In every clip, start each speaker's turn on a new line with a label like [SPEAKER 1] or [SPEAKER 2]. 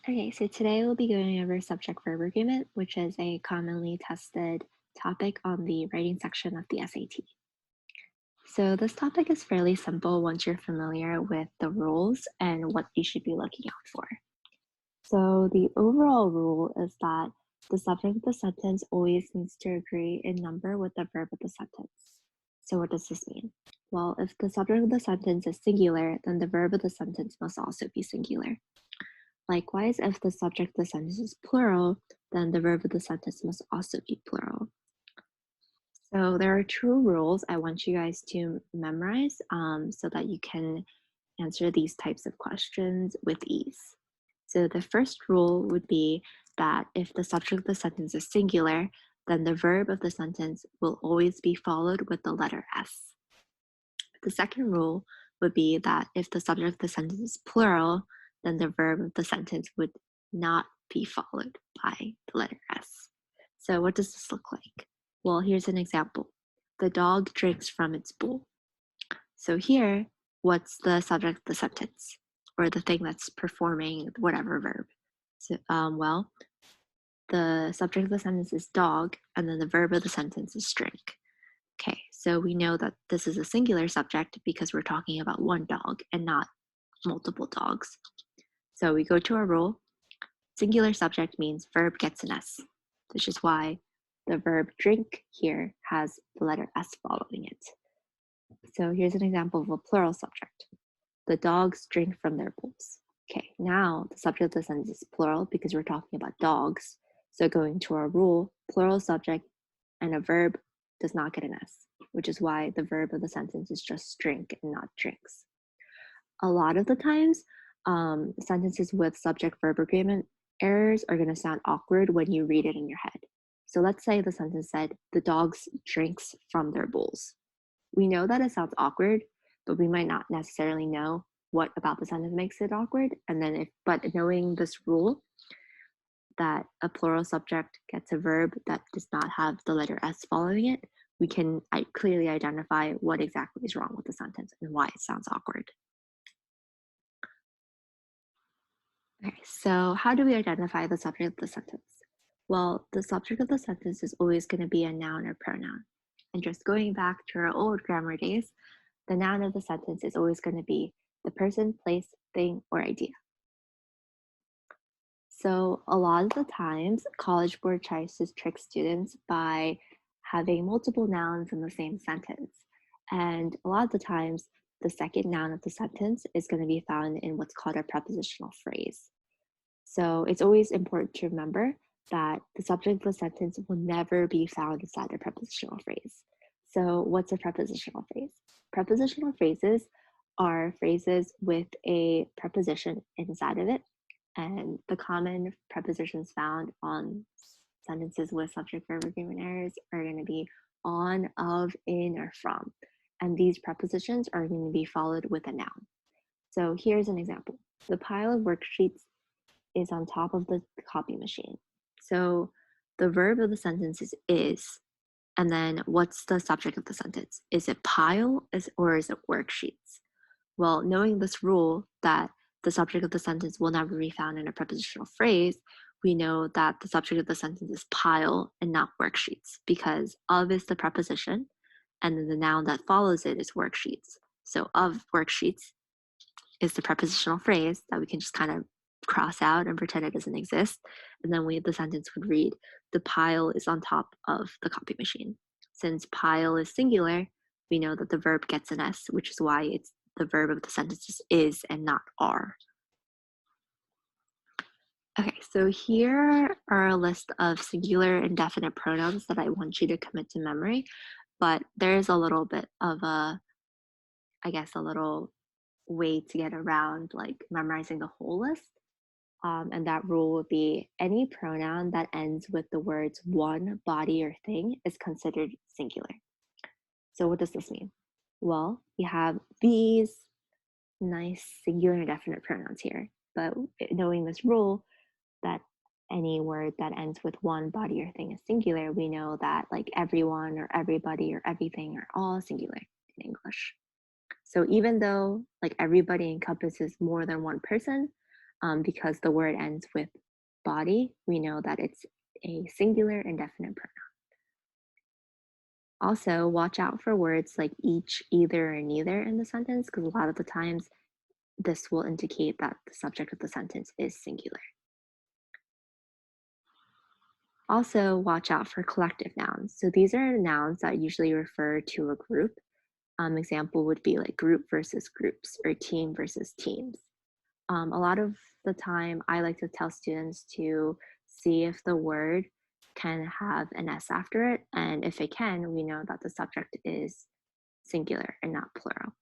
[SPEAKER 1] Okay, so today we'll be going over subject-verb agreement, which is a commonly tested topic on the writing section of the SAT. So this topic is fairly simple once you're familiar with the rules and what you should be looking out for. So the overall rule is that the subject of the sentence always needs to agree in number with the verb of the sentence. So what does this mean? Well, if the subject of the sentence is singular, then the verb of the sentence must also be singular. Likewise, if the subject of the sentence is plural, then the verb of the sentence must also be plural. So there are two rules I want you guys to memorize so that you can answer these types of questions with ease. So the first rule would be that if the subject of the sentence is singular, then the verb of the sentence will always be followed with the letter S. The second rule would be that if the subject of the sentence is plural, then the verb of the sentence would not be followed by the letter S. So what does this look like? Well, here's an example. The dog drinks from its bowl. So here, what's the subject of the sentence? Or the thing that's performing whatever verb? So, well, the subject of the sentence is dog, and then the verb of the sentence is drink. Okay, so we know that this is a singular subject because we're talking about one dog and not multiple dogs. So we go to our rule. Singular subject means verb gets an S, which is why the verb drink here has the letter S following it. So here's an example of a plural subject. The dogs drink from their bowls. Okay, now the subject of the sentence is plural because we're talking about dogs. So going to our rule, plural subject and a verb does not get an S, which is why the verb of the sentence is just drink and not drinks. A lot of the times, sentences with subject-verb agreement errors are going to sound awkward when you read it in your head. So let's say the sentence said, the dogs drinks from their bowls. We know that it sounds awkward, but we might not necessarily know what about the sentence makes it awkward. And then but knowing this rule that a plural subject gets a verb that does not have the letter S following it, we can clearly identify what exactly is wrong with the sentence and why it sounds awkward. Okay, so how do we identify the subject of the sentence? Well, the subject of the sentence is always going to be a noun or pronoun. And just going back to our old grammar days, the noun of the sentence is always going to be the person, place, thing, or idea. So a lot of the times, College Board tries to trick students by having multiple nouns in the same sentence. And a lot of the times, the second noun of the sentence is going to be found in what's called a prepositional phrase. So it's always important to remember that the subject of the sentence will never be found inside a prepositional phrase. So what's a prepositional phrase? Prepositional phrases are phrases with a preposition inside of it. And the common prepositions found on sentences with subject-verb agreement errors are going to be on, of, in, or from. And these prepositions are going to be followed with a noun. So here's an example. The pile of worksheets is on top of the copy machine. So the verb of the sentence is, and then what's the subject of the sentence? Is it pile or is it worksheets? Well, knowing this rule that the subject of the sentence will never be found in a prepositional phrase, we know that the subject of the sentence is pile and not worksheets because of is the preposition and then the noun that follows it is worksheets. So of worksheets is the prepositional phrase that we can just kind of cross out and pretend it doesn't exist. And then the sentence would read, the pile is on top of the copy machine. Since pile is singular, we know that the verb gets an S, which is why it's the verb of the sentence is and not are. Okay, so here are a list of singular and definite pronouns that I want you to commit to memory, but there is a little bit of a little way to get around like memorizing the whole list. And that rule would be any pronoun that ends with the words one, body, or thing is considered singular. So what does this mean? Well, we have these nice singular and definite pronouns here, but knowing this rule that any word that ends with one, body, or thing is singular, we know that like everyone or everybody or everything are all singular in English. So even though like everybody encompasses more than one person, because the word ends with body, we know that it's a singular indefinite pronoun. Also, watch out for words like each, either, and neither in the sentence, because a lot of the times this will indicate that the subject of the sentence is singular. Also, watch out for collective nouns. So these are nouns that usually refer to a group. Example would be like group versus groups or team versus teams. A lot of the time, I like to tell students to see if the word can have an S after it. And if it can, we know that the subject is singular and not plural.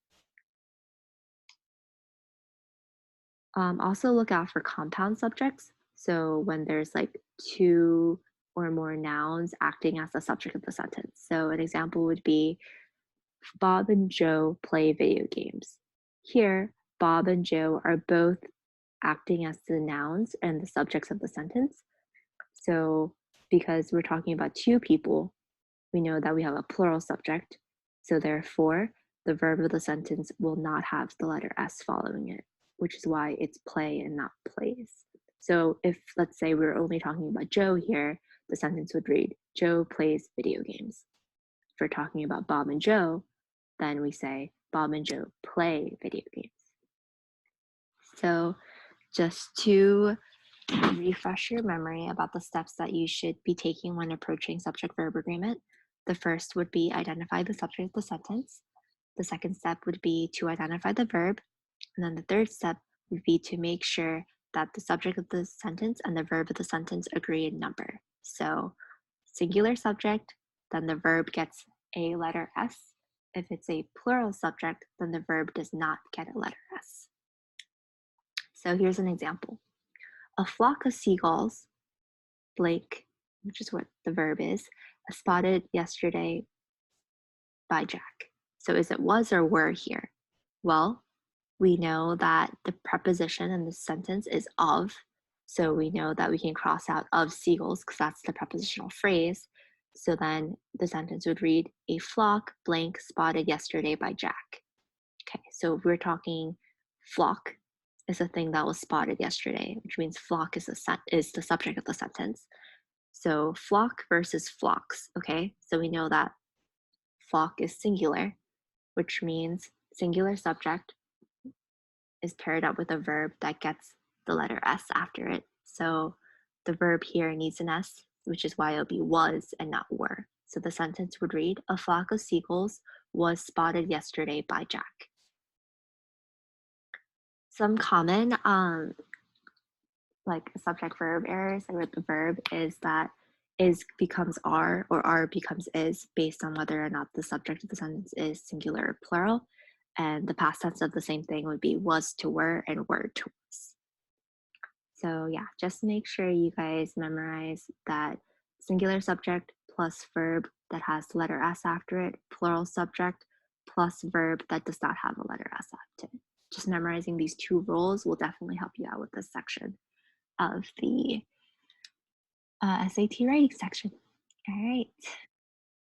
[SPEAKER 1] Also look out for compound subjects. So when there's like two or more nouns acting as the subject of the sentence. So an example would be Bob and Joe play video games. Here, Bob and Joe are both acting as the nouns and the subjects of the sentence. So because we're talking about two people, we know that we have a plural subject. So therefore, the verb of the sentence will not have the letter S following it, which is why it's play and not plays. So if, let's say, we're only talking about Joe here, the sentence would read, Joe plays video games. If we're talking about Bob and Joe, then we say Bob and Joe play video games. So just to refresh your memory about the steps that you should be taking when approaching subject-verb agreement, the first would be identify the subject of the sentence. The second step would be to identify the verb. And then the third step would be to make sure that the subject of the sentence and the verb of the sentence agree in number. So singular subject, then the verb gets a letter S. If it's a plural subject, then the verb does not get a letter S. So here's an example. A flock of seagulls, Blake, which is what the verb is, spotted yesterday by Jack. So is it was or were here? Well, we know that the preposition in this sentence is of, so we know that we can cross out of seagulls because that's the prepositional phrase. So then the sentence would read, a flock blank spotted yesterday by Jack. Okay, so if we're talking flock is a thing that was spotted yesterday, which means flock is the subject of the sentence. So flock versus flocks, okay? So we know that flock is singular, which means singular subject is paired up with a verb that gets the letter S after it. So the verb here needs an S, which is why it'll be was and not were. So the sentence would read, a flock of seagulls was spotted yesterday by Jack. Some common like subject verb errors with the verb is that is becomes are or are becomes is based on whether or not the subject of the sentence is singular or plural. And the past tense of the same thing would be was to were and were to was. So yeah, just make sure you guys memorize that singular subject plus verb that has the letter S after it, plural subject plus verb that does not have a letter S after it. Just memorizing these two rules will definitely help you out with this section of the SAT writing section. All right.